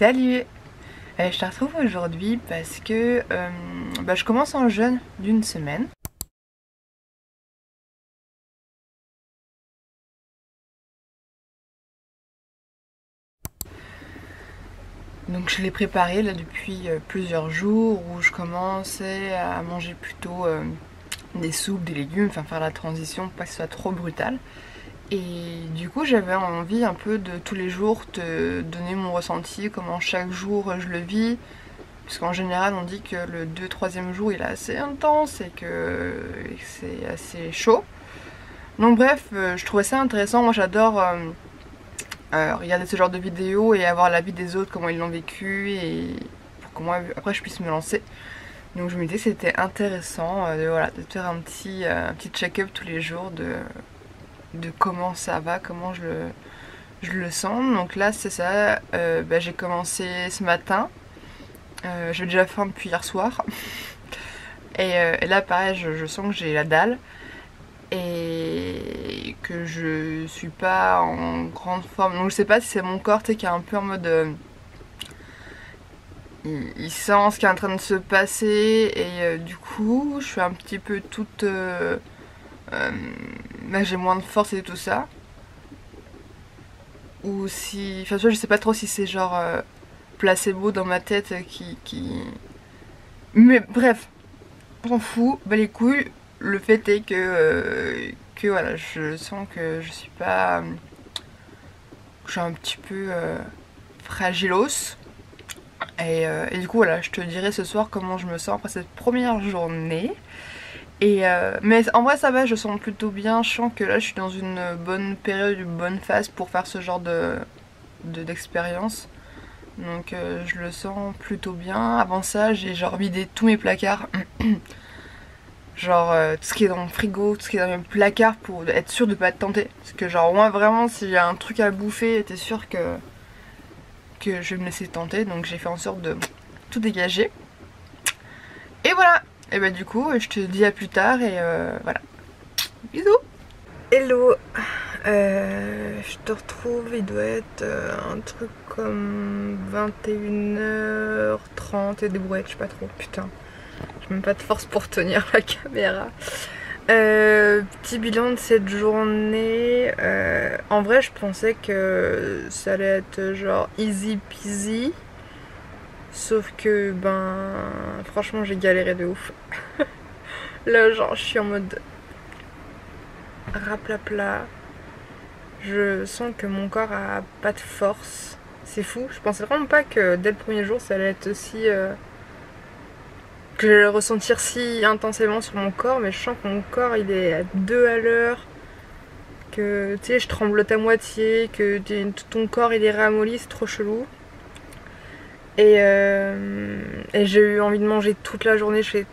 Salut! Je te retrouve aujourd'hui parce que je commence un jeûne d'une semaine. Donc je l'ai préparé là depuis plusieurs jours où je commençais à manger plutôt des soupes, des légumes, enfin faire la transition pour pas que ce soit trop brutal. Et du coup j'avais envie un peu de tous les jours te donner mon ressenti, comment chaque jour je le vis. Parce qu'en général on dit que le 2-3e jour il est assez intense et que c'est assez chaud. Donc bref, je trouvais ça intéressant, moi j'adore regarder ce genre de vidéos et avoir l'avis des autres, comment ils l'ont vécu et pour que moi après je puisse me lancer. Donc je me disais que c'était intéressant voilà, de faire un petit check-up tous les jours de comment ça va, comment je le sens. Donc là c'est ça, j'ai commencé ce matin, j'ai déjà faim depuis hier soir. Et là pareil je sens que j'ai la dalle et que je suis pas en grande forme. Donc je sais pas si c'est mon corps qui est un peu en mode il sent ce qui est en train de se passer et du coup je suis un petit peu toute j'ai moins de force et tout ça. Ou si, enfin tu vois, je sais pas trop si c'est genre placebo dans ma tête mais bref, on s'en fout, bah les couilles. Le fait est que voilà, je sens que je suis pas, je suis un petit peu fragilos. Et du coup voilà, je te dirai ce soir comment je me sens après cette première journée. Mais en vrai ça va, je sens plutôt bien. Je sens que là je suis dans une bonne période, une bonne phase pour faire ce genre d'expérience. Donc je le sens plutôt bien. Avant ça j'ai genre vidé tous mes placards. Genre tout ce qui est dans mon frigo, tout ce qui est dans mes placards pour être sûr de pas être tentée. Parce que genre moi vraiment s'il y a un truc à bouffer, t'es sûr que je vais me laisser tenter. Donc j'ai fait en sorte de tout dégager. Et voilà. Et bah du coup je te dis à plus tard et voilà. Bisous. Hello. Je te retrouve, il doit être un truc comme 21h30 et des brouettes, je sais pas trop, putain. J'ai même pas de force pour tenir la caméra. Petit bilan de cette journée. En vrai je pensais que ça allait être genre easy peasy. Sauf que franchement j'ai galéré de ouf. Là genre je suis en mode raplapla. Je sens que mon corps a pas de force. C'est fou. Je pensais vraiment pas que dès le premier jour ça allait être aussi que j'allais le ressentir si intensément sur mon corps. Mais je sens que mon corps il est à 2 à l'heure. Que tu sais je tremblote à moitié. Que ton corps il est ramolli. C'est trop chelou. Et j'ai eu envie de manger toute la journée. Je fais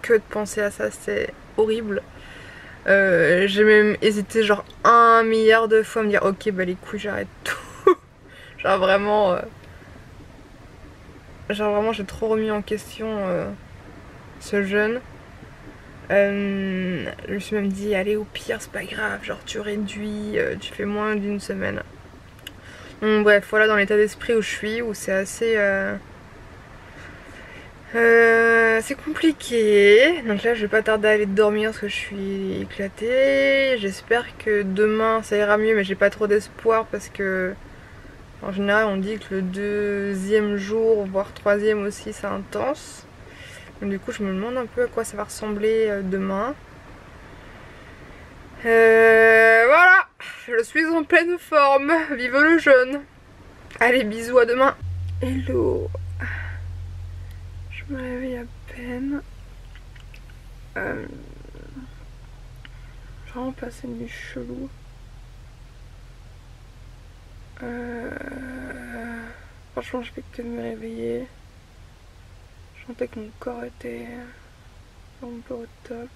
que de penser à ça. C'est horrible. J'ai même hésité genre 1 milliard de fois à me dire ok bah les couilles j'arrête tout. Genre vraiment j'ai trop remis en question ce jeûne. Je me suis même dit allez au pire c'est pas grave, genre tu réduis, tu fais moins d'une semaine. Donc bref voilà dans l'état d'esprit où je suis, où c'est assez c'est compliqué. Donc là je vais pas tarder à aller dormir parce que je suis éclatée. J'espère que demain ça ira mieux mais j'ai pas trop d'espoir parce que en général on dit que le 2e jour voire 3e aussi c'est intense. Donc du coup je me demande un peu à quoi ça va ressembler demain. Voilà, je suis en pleine forme. Vive le jeûne. Allez bisous à demain. Hello. Je me réveille à peine. J'ai vraiment passé une nuit chelou. Franchement, je fais que de me réveiller. Je sentais que mon corps était un peu au top.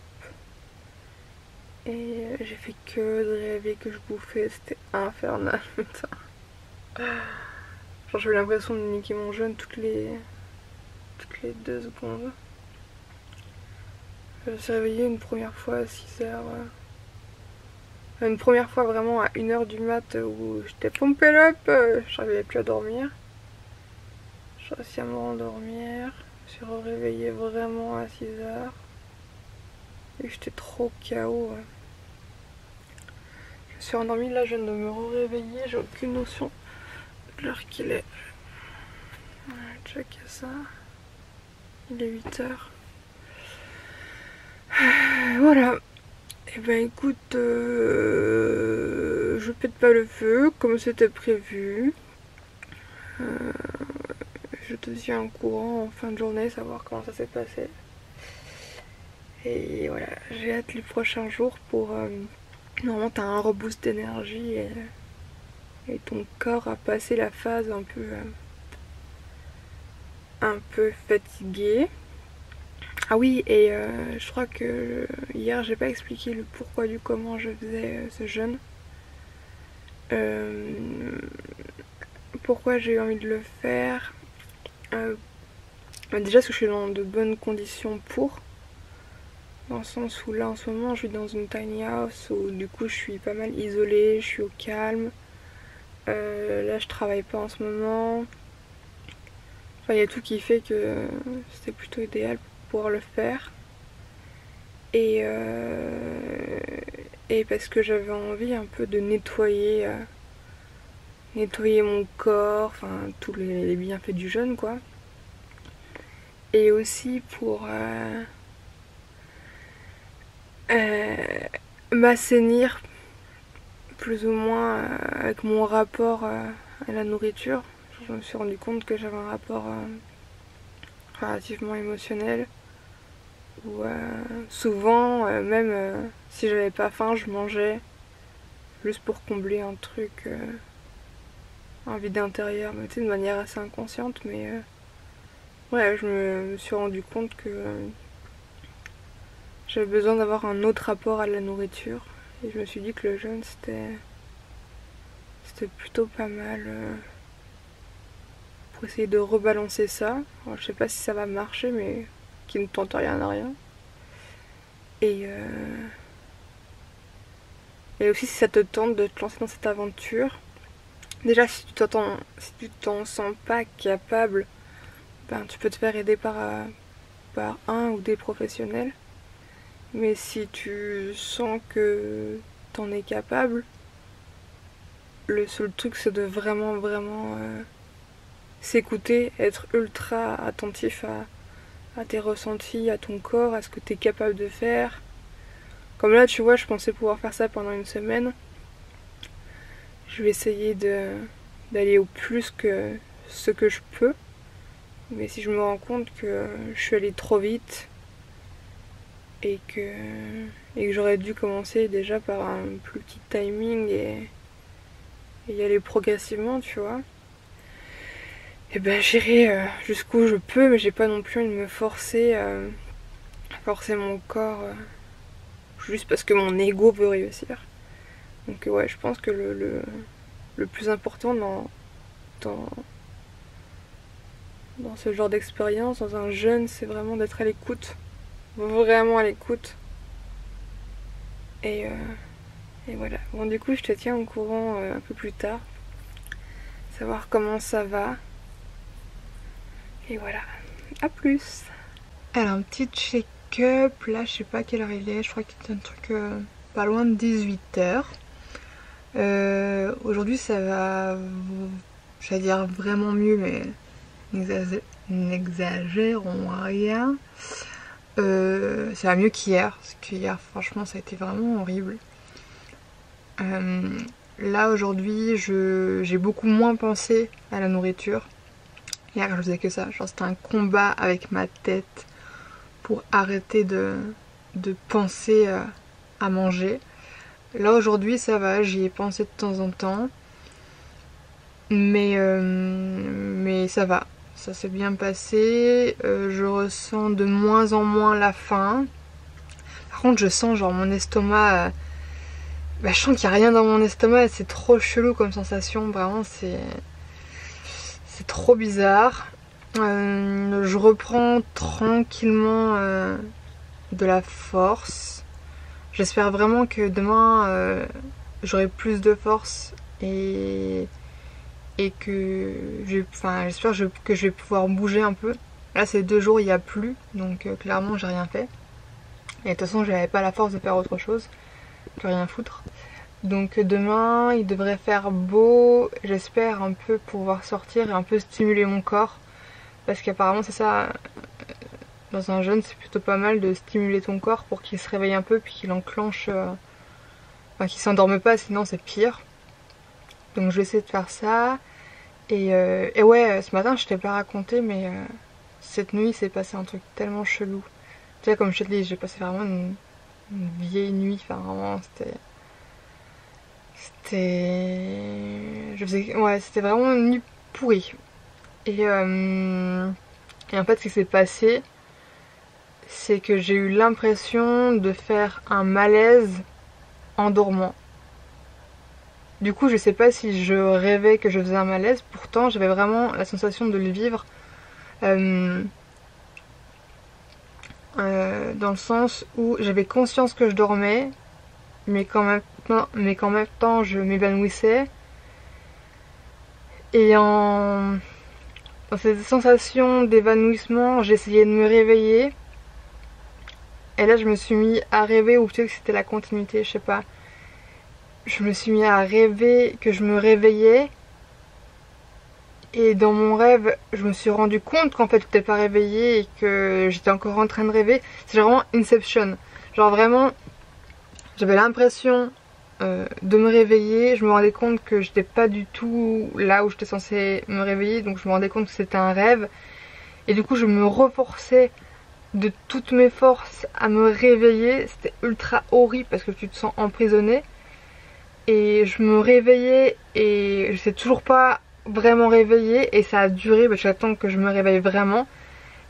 Et j'ai fait que de rêver que je bouffais. C'était infernal, putain. Genre, j'avais l'impression de niquer mon jeûne toutes les 2 secondes. Je me suis réveillée une première fois à 6h. Une première fois vraiment à 1h du mat où j'étais pompée up, j'arrivais plus à dormir. J'ai réussi à me rendormir. Je me suis réveillée vraiment à 6 heures. Et j'étais trop KO. Ouais. Je me suis endormie, là je viens de me réveiller, j'ai aucune notion de l'heure qu'il est. Checker ça. Il est 8 heures. Voilà. Et ben écoute, je pète pas le feu comme c'était prévu. Je te tiens au courant en fin de journée, savoir comment ça s'est passé. Et voilà, j'ai hâte les prochains jours pour... normalement t'as un reboost d'énergie et ton corps a passé la phase un peu fatigué. Ah oui, et je crois que hier j'ai pas expliqué le pourquoi du comment je faisais ce jeûne. Pourquoi j'ai eu envie de le faire. Déjà parce que je suis dans de bonnes conditions pour. Dans le sens où là en ce moment je suis dans une tiny house où du coup je suis pas mal isolée, je suis au calme. Là je travaille pas en ce moment. Enfin il y a tout qui fait que c'était plutôt idéal pour pouvoir le faire. Et parce que j'avais envie un peu de nettoyer mon corps, enfin tous les bienfaits du jeûne quoi. Et aussi pour m'assainir plus ou moins avec mon rapport à la nourriture. Je me suis rendu compte que j'avais un rapport relativement émotionnel où souvent même si j'avais pas faim je mangeais juste pour combler un truc, un vide intérieur, mais tu sais, de manière assez inconsciente, mais ouais, je me suis rendu compte que j'avais besoin d'avoir un autre rapport à la nourriture. Et je me suis dit que le jeûne c'était plutôt pas mal pour essayer de rebalancer ça. Alors, je sais pas si ça va marcher, mais qui ne tente rien à rien. Et aussi si ça te tente de te lancer dans cette aventure. Déjà si tu t'en sens pas capable, ben, tu peux te faire aider par un ou des professionnels. Mais si tu sens que t'en es capable, le seul truc c'est de vraiment s'écouter, être ultra attentif à tes ressentis, à ton corps, à ce que t'es capable de faire. Comme là tu vois, je pensais pouvoir faire ça pendant une semaine. Je vais essayer d'aller au plus que ce que je peux. Mais si je me rends compte que je suis allée trop vite et que j'aurais dû commencer déjà par un plus petit timing et y aller progressivement, tu vois, et ben j'irai jusqu'où je peux, mais j'ai pas non plus envie de me forcer mon corps juste parce que mon ego veut réussir. Donc ouais, je pense que le plus important dans ce genre d'expérience, dans un jeûne, c'est vraiment d'être à l'écoute. Vraiment à l'écoute. Et voilà. Bon, du coup, je te tiens au courant un peu plus tard. Savoir comment ça va. Et voilà. À plus. Alors, un petit check-up. Là, je sais pas quelle heure il est. Je crois qu'il est un truc pas loin de 18h. Aujourd'hui, ça va, j'allais dire vraiment mieux, mais n'exagérons rien. Ça va mieux qu'hier, parce qu'hier franchement ça a été vraiment horrible. Là aujourd'hui j'ai beaucoup moins pensé à la nourriture. Hier je faisais que ça, genre c'était un combat avec ma tête pour arrêter de penser à manger. Là aujourd'hui ça va, j'y ai pensé de temps en temps, mais ça va. Ça s'est bien passé, je ressens de moins en moins la faim. Par contre je sens genre mon estomac, je sens qu'il n'y a rien dans mon estomac et c'est trop chelou comme sensation, vraiment c'est trop bizarre. Je reprends tranquillement de la force. J'espère vraiment que demain j'aurai plus de force et et que j'espère que je vais pouvoir bouger un peu. Là ces 2 jours il n'y a plus, donc clairement j'ai rien fait. Et de toute façon j'avais pas la force de faire autre chose, de rien foutre. Donc demain il devrait faire beau, j'espère un peu pouvoir sortir et un peu stimuler mon corps. Parce qu'apparemment c'est ça, dans un jeûne c'est plutôt pas mal de stimuler ton corps pour qu'il se réveille un peu puis qu'il enclenche, enfin qu'il s'endorme pas sinon c'est pire. Donc je vais essayer de faire ça. Et ouais, ce matin je t'ai pas raconté mais cette nuit s'est passé un truc tellement chelou. Tu sais comme je te dis j'ai passé vraiment une vieille nuit, enfin vraiment ouais c'était vraiment une nuit pourrie. Et en fait ce qui s'est passé c'est que j'ai eu l'impression de faire un malaise en dormant. Du coup je sais pas si je rêvais que je faisais un malaise, pourtant j'avais vraiment la sensation de le vivre. Dans le sens où j'avais conscience que je dormais, mais qu'en même temps je m'évanouissais. Et dans cette sensation d'évanouissement, j'essayais de me réveiller. Et là je me suis mis à rêver, ou peut-être que c'était la continuité, je sais pas. Je me suis mis à rêver que je me réveillais. Et dans mon rêve, je me suis rendu compte qu'en fait je n'étais pas réveillée et que j'étais encore en train de rêver. C'est vraiment Inception. Genre vraiment, j'avais l'impression de me réveiller. Je me rendais compte que j'étais pas du tout là où j'étais censée me réveiller. Donc je me rendais compte que c'était un rêve. Et du coup je me reforçais de toutes mes forces à me réveiller. C'était ultra horrible parce que tu te sens emprisonné. Et je me réveillais et je sais toujours pas vraiment réveillée, et ça a duré, bah, j'attends que je me réveille vraiment,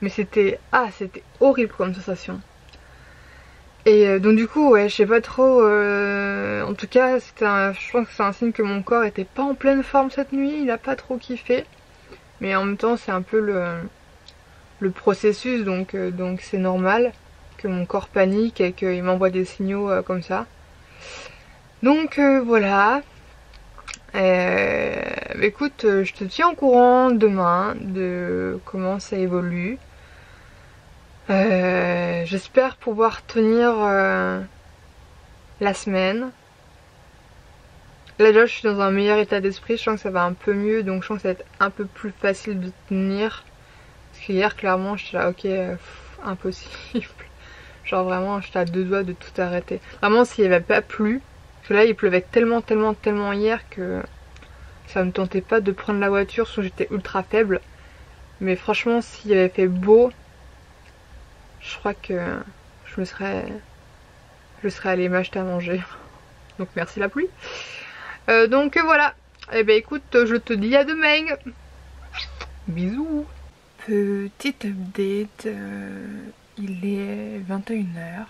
mais c'était horrible comme sensation. Et donc du coup ouais je sais pas trop, en tout cas je pense que c'est un signe que mon corps était pas en pleine forme cette nuit, il a pas trop kiffé, mais en même temps c'est un peu le processus, donc c'est normal que mon corps panique et qu'il m'envoie des signaux comme ça. Donc voilà. Écoute, je te tiens au courant demain de comment ça évolue. J'espère pouvoir tenir la semaine. Là déjà je suis dans un meilleur état d'esprit, je sens que ça va un peu mieux, donc je sens que ça va être un peu plus facile de tenir. Parce qu'hier clairement j'étais là ok, impossible. Genre vraiment j'étais à 2 doigts de tout arrêter. Vraiment s'il n'y avait pas plu, parce que là il pleuvait tellement hier que ça me tentait pas de prendre la voiture, parce que j'étais ultra faible. Mais franchement s'il avait fait beau, je crois que je serais allée m'acheter à manger. Donc merci la pluie. Donc voilà. Et ben écoute, je te dis à demain. Bisous. Petite update. Il est 21h.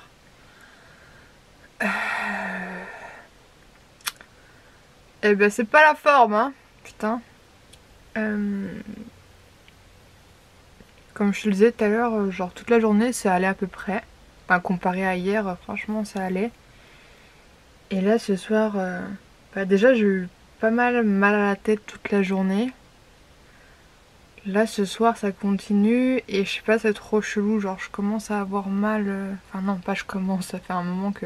Et ben c'est pas la forme hein. Putain. Comme je te le disais tout à l'heure, genre toute la journée ça allait à peu près. Enfin, comparé à hier, franchement ça allait. Et là ce soir, déjà j'ai eu pas mal à la tête toute la journée. Là ce soir ça continue et je sais pas, c'est trop chelou, genre je commence à avoir mal. Enfin non, pas je commence, ça fait un moment que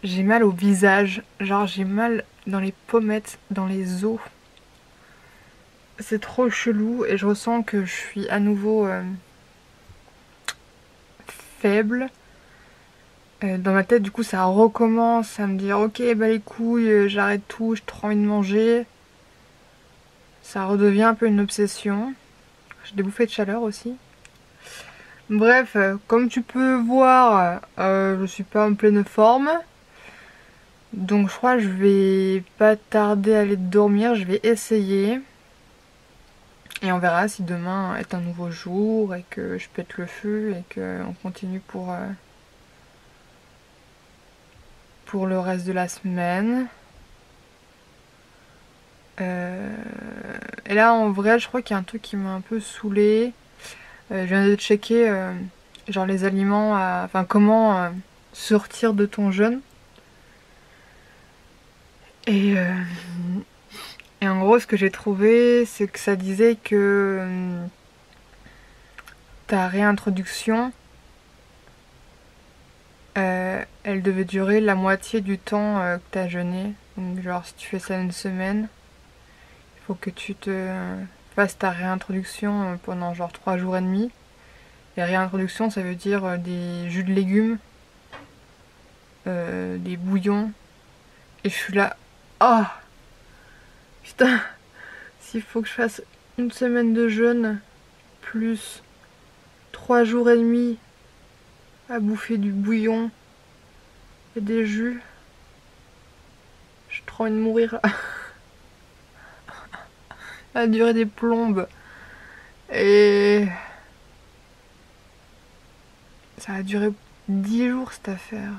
j'ai mal au visage. Genre j'ai mal dans les pommettes, dans les os. C'est trop chelou et je ressens que je suis à nouveau faible. Dans ma tête du coup ça recommence à me dire ok bah les couilles, j'arrête tout, j'ai trop envie de manger. Ça redevient un peu une obsession. J'ai des bouffées de chaleur aussi. Bref, comme tu peux voir, je suis pas en pleine forme. Donc je crois que je vais pas tarder à aller dormir, je vais essayer. Et on verra si demain est un nouveau jour et que je pète le feu et qu'on continue pour le reste de la semaine. Et là en vrai je crois qu'il y a un truc qui m'a un peu saoulée. Je viens de checker genre les aliments, enfin comment sortir de ton jeûne. Et Et en gros, ce que j'ai trouvé, c'est que ça disait que ta réintroduction, elle devait durer la moitié du temps que t'as jeûné. Donc genre si tu fais ça une semaine, il faut que tu te fasses ta réintroduction pendant genre 3 jours et demi. Et réintroduction, ça veut dire des jus de légumes, des bouillons. Et je suis là, oh putain, s'il faut que je fasse une semaine de jeûne, plus 3 jours et demi à bouffer du bouillon et des jus, j'ai trop envie de mourir là. Ça a duré des plombes. Et ça a duré 10 jours cette affaire.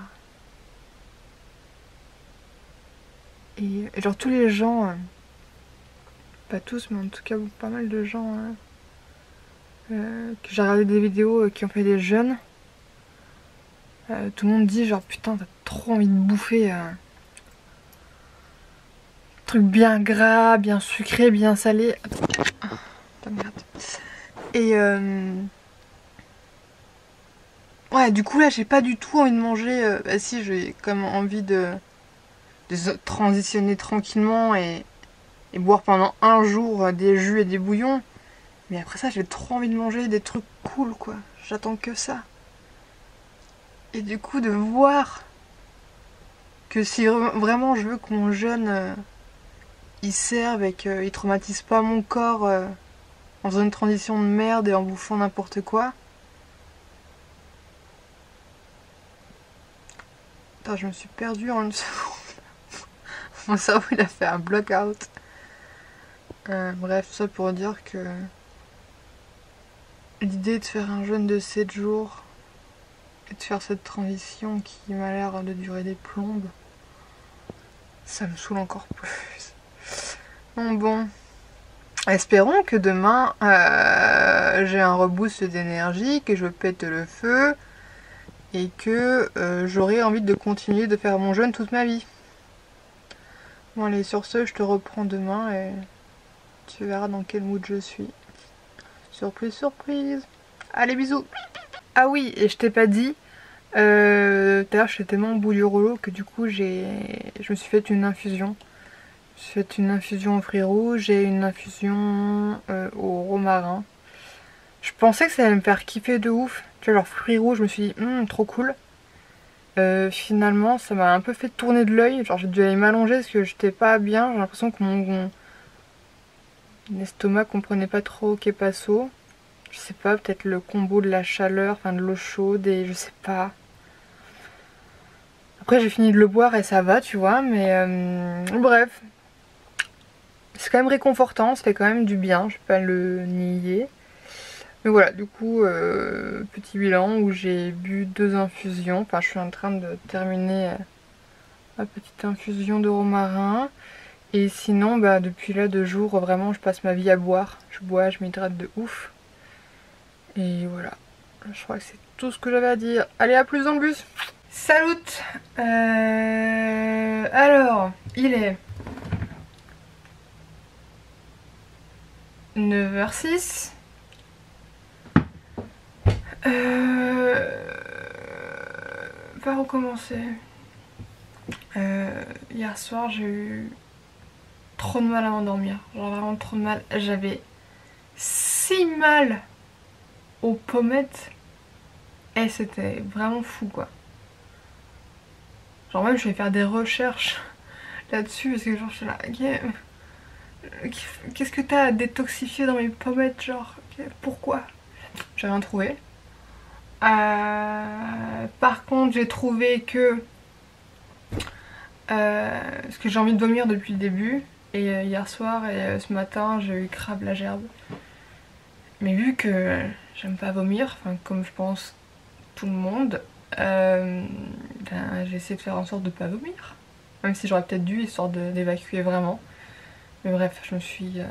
Et genre tous les gens, pas tous mais en tout cas pas mal de gens que j'ai regardé des vidéos qui ont fait des jeûnes, tout le monde dit genre putain t'as trop envie de bouffer un truc bien gras, bien sucré, bien salé. Attends, merde. Et ouais, du coup là j'ai pas du tout envie de manger. Bah si, j'ai comme envie de transitionner tranquillement et boire pendant un jour des jus et des bouillons. Mais après ça j'ai trop envie de manger des trucs cool quoi. J'attends que ça. Et du coup de voir que si vraiment je veux que mon jeûne il serve et qu'il traumatise pas mon corps en faisant une transition de merde et en bouffant n'importe quoi. Attends, je me suis perdue en une seconde. Mon cerveau il a fait un block-out. Bref, ça pour dire que l'idée de faire un jeûne de 7 jours et de faire cette transition qui m'a l'air de durer des plombes, ça me saoule encore plus. Donc bon, espérons que demain j'ai un reboost d'énergie, que je pète le feu et que j'aurai envie de continuer de faire mon jeûne toute ma vie. Bon allez, sur ce, je te reprends demain et tu verras dans quel mood je suis. Surprise, surprise. Allez, bisous. Ah oui, et je t'ai pas dit, tout à l'heure j'étais tellement bouillurolo que du coup je me suis fait une infusion. Je me suis fait une infusion aux fruits rouges et une infusion au romarin. Je pensais que ça allait me faire kiffer de ouf. Tu vois, genre fruits rouges, je me suis dit, trop cool. Finalement, ça m'a un peu fait tourner de l'œil. Genre, j'ai dû aller m'allonger parce que j'étais pas bien. J'ai l'impression que mon estomac comprenait pas trop qu'est passo. Je sais pas, peut-être le combo de la chaleur, enfin de l'eau chaude et je sais pas. Après, j'ai fini de le boire et ça va, tu vois, mais bref. C'est quand même réconfortant, ça fait quand même du bien, je vais pas le nier. Mais voilà, du coup, petit bilan où j'ai bu 2 infusions. Enfin, je suis en train de terminer ma petite infusion de romarin. Et sinon, bah, depuis là 2 jours, vraiment, je passe ma vie à boire. Je bois, je m'hydrate de ouf. Et voilà, je crois que c'est tout ce que j'avais à dire. Allez, à plus dans le bus. Salut. Alors, il est 9h06. Par où commencer? Hier soir j'ai eu trop de mal à m'endormir. Genre vraiment trop de mal. J'avais si mal aux pommettes. Et c'était vraiment fou quoi. Genre même je vais faire des recherches là-dessus parce que genre je suis là, qu'est-ce que t'as à détoxifier dans mes pommettes genre pourquoi? J'ai rien trouvé. Par contre j'ai trouvé que parce que j'ai envie de vomir depuis le début et hier soir et ce matin j'ai eu grave la gerbe. Mais vu que j'aime pas vomir, enfin comme je pense tout le monde, ben, j'ai essayé de faire en sorte de pas vomir. Même si j'aurais peut-être dû, histoire d'évacuer vraiment. Mais bref, je me suis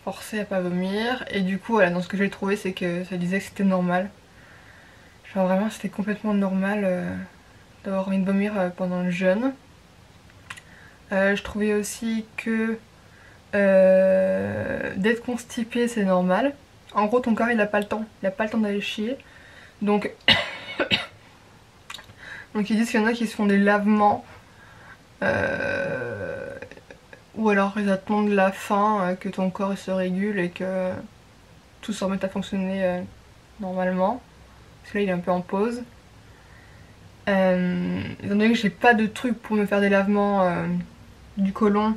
forcée à pas vomir. Et du coup, voilà, dans ce que j'ai trouvé, c'est que ça disait que c'était normal. Genre vraiment, c'était complètement normal d'avoir envie de vomir pendant le jeûne. Je trouvais aussi que d'être constipé c'est normal. En gros ton corps il a pas le temps, d'aller chier. Donc ils disent qu'il y en a qui se font des lavements ou alors ils attendent la faim, que ton corps se régule et que tout se remette à fonctionner normalement. Parce que là il est un peu en pause. Étant donné que j'ai pas de truc pour me faire des lavements du côlon,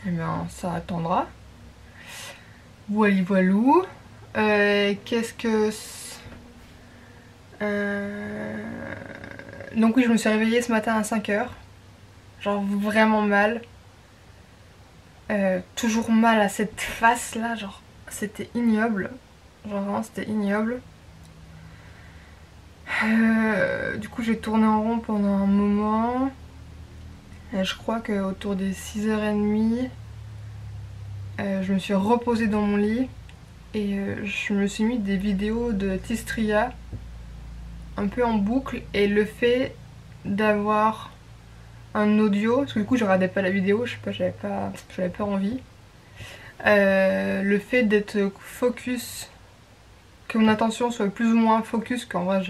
et bien ça attendra. Voilou. Qu'est-ce que... Donc oui, je me suis réveillée ce matin à 5 h. Genre vraiment mal. Toujours mal à cette face là, genre c'était ignoble. Genre vraiment c'était ignoble. Du coup j'ai tourné en rond pendant un moment. Je crois qu'autour des 6 h 30, je me suis reposée dans mon lit et je me suis mis des vidéos de Tistria un peu en boucle, et le fait d'avoir un audio, parce que du coup je regardais pas la vidéo, je sais pas, j'avais pas envie. Le fait d'être focus, que mon attention soit plus ou moins focus, qu'en vrai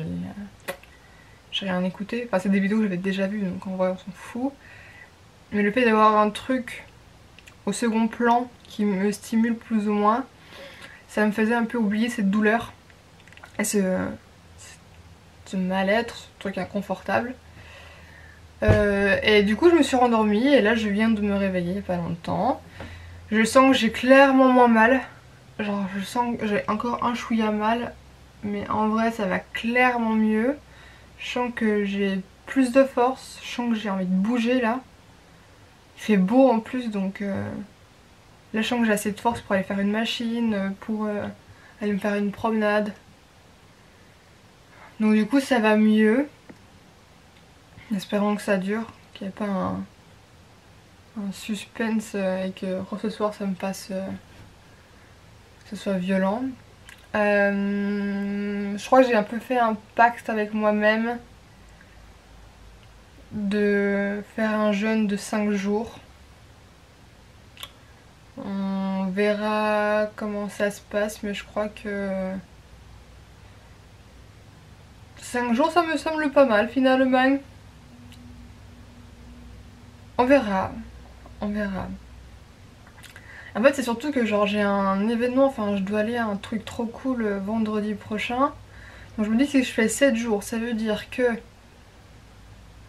j'ai rien écouté, enfin c'est des vidéos que j'avais déjà vues donc en vrai on s'en fout. Mais le fait d'avoir un truc au second plan qui me stimule plus ou moins, ça me faisait un peu oublier cette douleur et ce mal-être, ce truc inconfortable. Et du coup je me suis rendormie et là je viens de me réveiller il y a pas longtemps. Je sens que j'ai clairement moins mal. Genre je sens que j'ai encore un chouïa mal, mais en vrai ça va clairement mieux. Je sens que j'ai plus de force, je sens que j'ai envie de bouger là. Il fait beau en plus, donc là je sens que j'ai assez de force pour aller faire une machine, pour aller me faire une promenade. Donc du coup ça va mieux. Espérons que ça dure, qu'il n'y ait pas un suspense et que ce soir ça me passe, que ce soit violent. Je crois que j'ai un peu fait un pacte avec moi-même de faire un jeûne de 5 jours. On verra comment ça se passe, mais je crois que 5 jours ça me semble pas mal finalement. On verra. On verra. En fait c'est surtout que genre j'ai un événement, enfin je dois aller à un truc trop cool vendredi prochain. Donc je me dis que si je fais 7 jours, ça veut dire que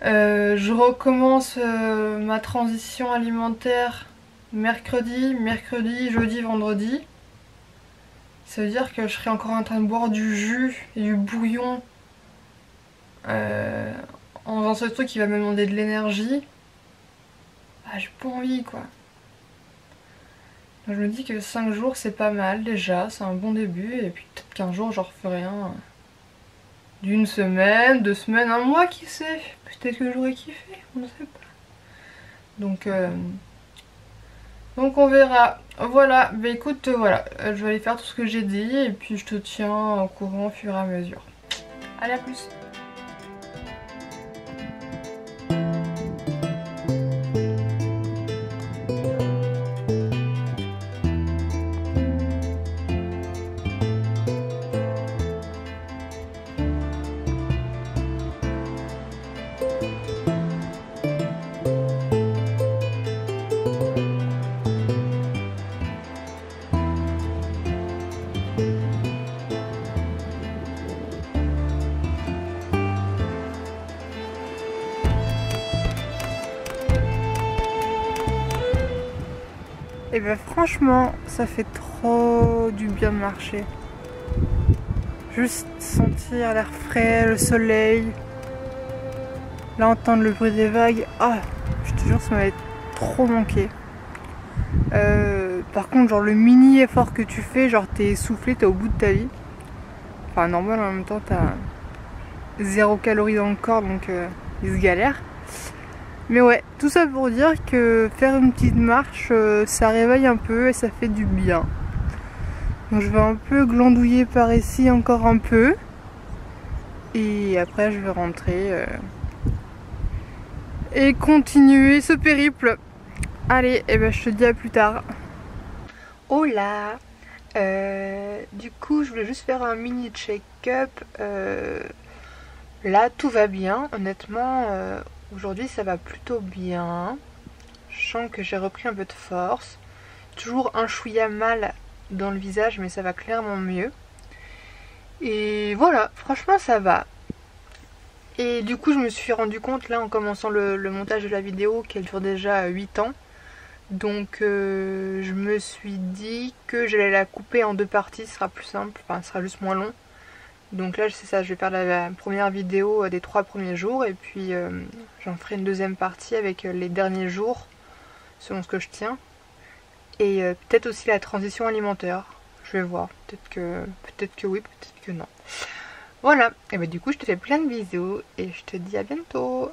je recommence ma transition alimentaire mercredi, jeudi, vendredi. Ça veut dire que je serai encore en train de boire du jus et du bouillon en faisant ce truc qui va me demander de l'énergie. Bah j'ai pas envie quoi. Donc je me dis que 5 jours c'est pas mal déjà, c'est un bon début, et puis peut-être qu'un jour j'en referai un d'une semaine, 2 semaines, un mois, qui sait. Peut-être que j'aurais kiffé, on ne sait pas. Donc on verra. Voilà, bah écoute, voilà, je vais aller faire tout ce que j'ai dit et puis je te tiens au courant au fur et à mesure. Allez, à plus. Et bah franchement ça fait trop du bien de marcher. Juste sentir l'air frais, le soleil, là entendre le bruit des vagues. Ah, je te jure ça m'avait trop manqué. Par contre genre le mini effort que tu fais, genre t'es essoufflé, t'es au bout de ta vie. Enfin normal en même temps t'as 0 calories dans le corps donc il se galère. Mais ouais, tout ça pour dire que faire une petite marche, ça réveille un peu et ça fait du bien. Donc je vais un peu glandouiller par ici encore un peu. Et après je vais rentrer. et continuer ce périple. Allez, et ben je te dis à plus tard. Oh là, du coup je voulais juste faire un mini check-up. Là tout va bien, honnêtement aujourd'hui ça va plutôt bien. Je sens que j'ai repris un peu de force. Toujours un chouïa mal dans le visage mais ça va clairement mieux. Et voilà, franchement ça va. Et du coup je me suis rendu compte là en commençant le montage de la vidéo qu'elle dure déjà 8 ans. Donc je me suis dit que j'allais la couper en 2 parties, ce sera plus simple, enfin ce sera juste moins long. Donc là c'est ça, je vais faire la première vidéo des 3 premiers jours et puis j'en ferai une deuxième partie avec les derniers jours selon ce que je tiens. Et peut-être aussi la transition alimentaire, je vais voir, peut-être que oui, peut-être que non. Voilà, et bah du coup je te fais plein de bisous et je te dis à bientôt.